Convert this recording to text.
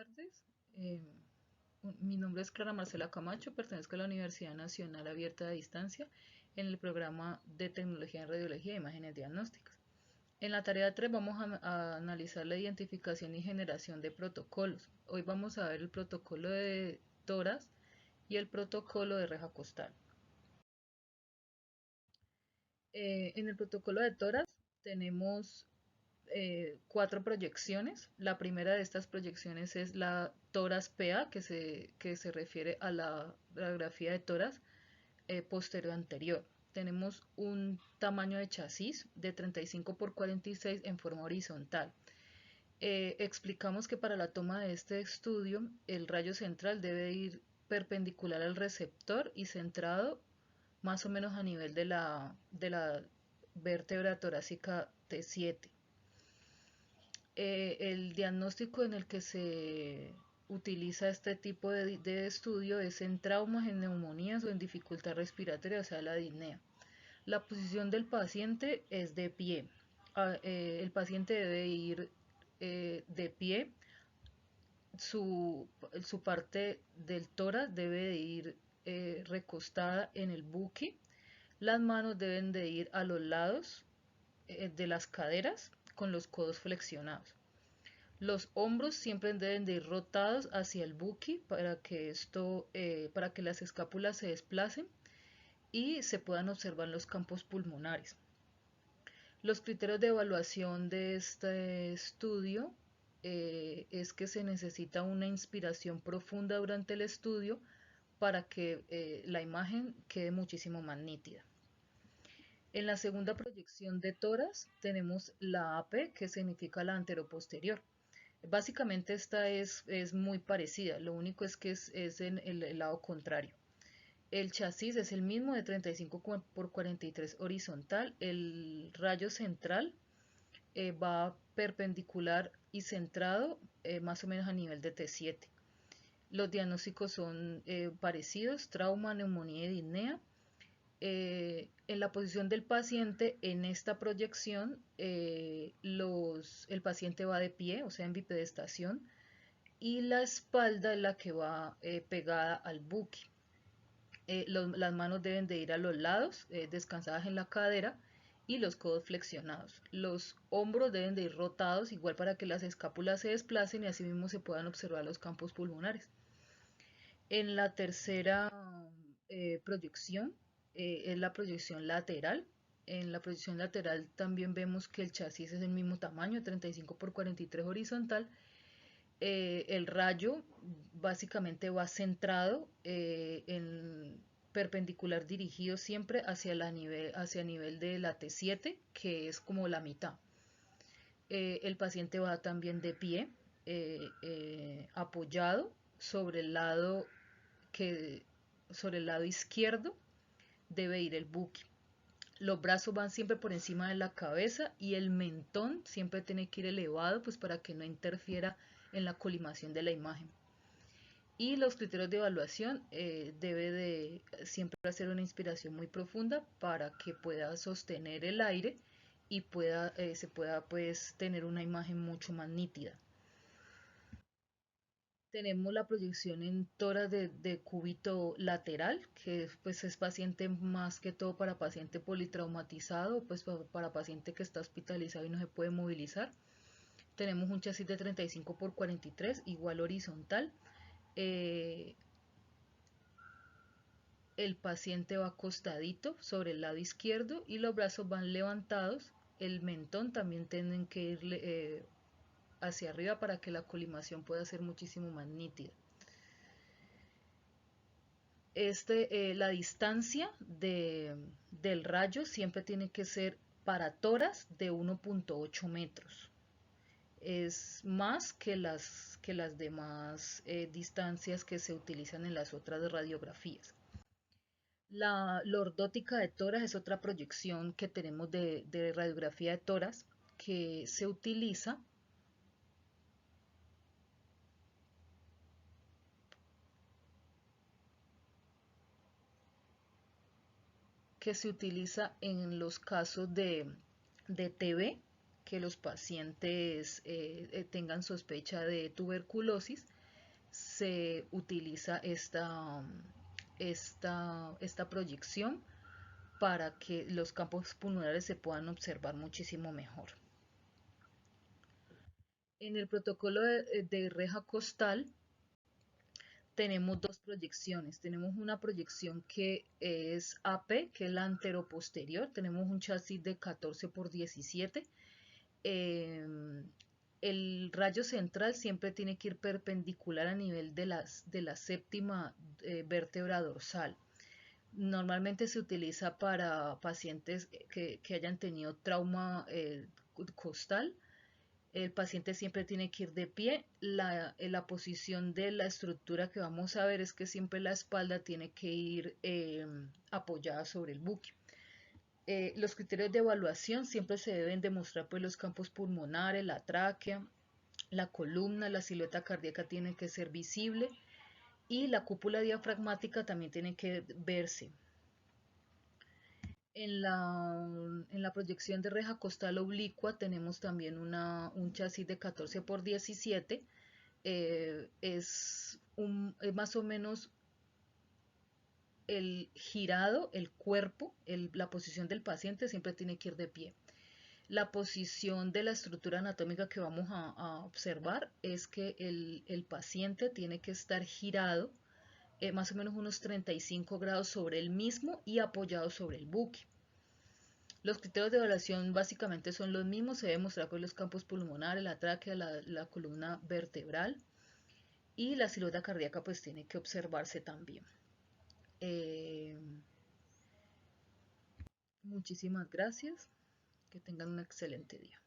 tardes. Eh, Mi nombre es Clara Marcela Camacho, pertenezco a la Universidad Nacional Abierta de Distancia en el programa de Tecnología en Radiología e Imágenes Diagnósticas. En la tarea 3 vamos a analizar la identificación y generación de protocolos. Hoy vamos a ver el protocolo de toras y el protocolo de reja costal. En el protocolo de toras tenemos cuatro proyecciones. La primera de estas proyecciones es la toras PA, que se refiere a la radiografía de toras posterior anterior. Tenemos un tamaño de chasis de 35 por 46 en forma horizontal. Explicamos que para la toma de este estudio, el rayo central debe ir perpendicular al receptor y centrado más o menos a nivel de la vértebra torácica T7. El diagnóstico en el que se utiliza este tipo de estudio es en traumas, en neumonías o en dificultad respiratoria, o sea, la disnea. La posición del paciente es de pie. El paciente debe ir de pie. Su parte del tórax debe de ir recostada en el buque. Las manos deben de ir a los lados de las caderas con los codos flexionados. Los hombros siempre deben de ir rotados hacia el buque para que las escápulas se desplacen y se puedan observar los campos pulmonares. Los criterios de evaluación de este estudio es que se necesita una inspiración profunda durante el estudio para que la imagen quede muchísimo más nítida. En la segunda proyección de toras tenemos la AP, que significa la anteroposterior. Básicamente esta es muy parecida, lo único es que es en el lado contrario. El chasis es el mismo de 35 por 43 horizontal. El rayo central va perpendicular y centrado más o menos a nivel de T7. Los diagnósticos son parecidos, trauma, neumonía y disnea. En la posición del paciente, en esta proyección, el paciente va de pie, o sea, en bipedestación, y la espalda es la que va pegada al buque. Las manos deben de ir a los lados, descansadas en la cadera, y los codos flexionados. Los hombros deben de ir rotados, igual para que las escápulas se desplacen y así mismo se puedan observar los campos pulmonares. En la tercera proyección es la proyección lateral. En la proyección lateral también vemos que el chasis es del mismo tamaño, 35 por 43 horizontal. El rayo básicamente va centrado perpendicular dirigido siempre hacia nivel de la T7, que es como la mitad. El paciente va también de pie, apoyado sobre el lado sobre el lado izquierdo debe ir el buque. Los brazos van siempre por encima de la cabeza y el mentón siempre tiene que ir elevado, pues para que no interfiera en la colimación de la imagen. Y los criterios de evaluación debe de siempre hacer una inspiración muy profunda para que pueda sostener el aire y se pueda pues tener una imagen mucho más nítida. Tenemos la proyección en toras de cúbito lateral, que pues es paciente más que todo para paciente politraumatizado, pues para paciente que está hospitalizado y no se puede movilizar. Tenemos un chasis de 35 por 43, igual horizontal. El paciente va acostadito sobre el lado izquierdo y los brazos van levantados. El mentón también tienen que ir hacia arriba para que la colimación pueda ser muchísimo más nítida. La distancia del rayo siempre tiene que ser para toras de 1.8 metros. Es más que las demás distancias que se utilizan en las otras radiografías. La lordótica de toras es otra proyección que tenemos de radiografía de toras que se utiliza en los casos de TB, que los pacientes tengan sospecha de tuberculosis, se utiliza esta proyección para que los campos pulmonares se puedan observar muchísimo mejor. En el protocolo de reja costal tenemos dos proyecciones. Tenemos una proyección que es AP, que es la anteroposterior. Tenemos un chasis de 14 por 17. El rayo central siempre tiene que ir perpendicular a nivel de la séptima vértebra dorsal. Normalmente se utiliza para pacientes que hayan tenido trauma costal. El paciente siempre tiene que ir de pie. La posición de la estructura que vamos a ver es que siempre la espalda tiene que ir apoyada sobre el buque. Los criterios de evaluación siempre se deben demostrar pues los campos pulmonares, la tráquea, la columna, la silueta cardíaca tiene que ser visible y la cúpula diafragmática también tiene que verse. En la proyección de reja costal oblicua tenemos también un chasis de 14 por 17. Es más o menos el girado, el cuerpo, la posición del paciente siempre tiene que ir de pie. La posición de la estructura anatómica que vamos a observar es que el paciente tiene que estar girado más o menos unos 35 grados sobre el mismo y apoyado sobre el buque. Los criterios de evaluación básicamente son los mismos, se debe mostrar con los campos pulmonares, la tráquea, la columna vertebral y la silueta cardíaca pues tiene que observarse también. Muchísimas gracias, que tengan un excelente día.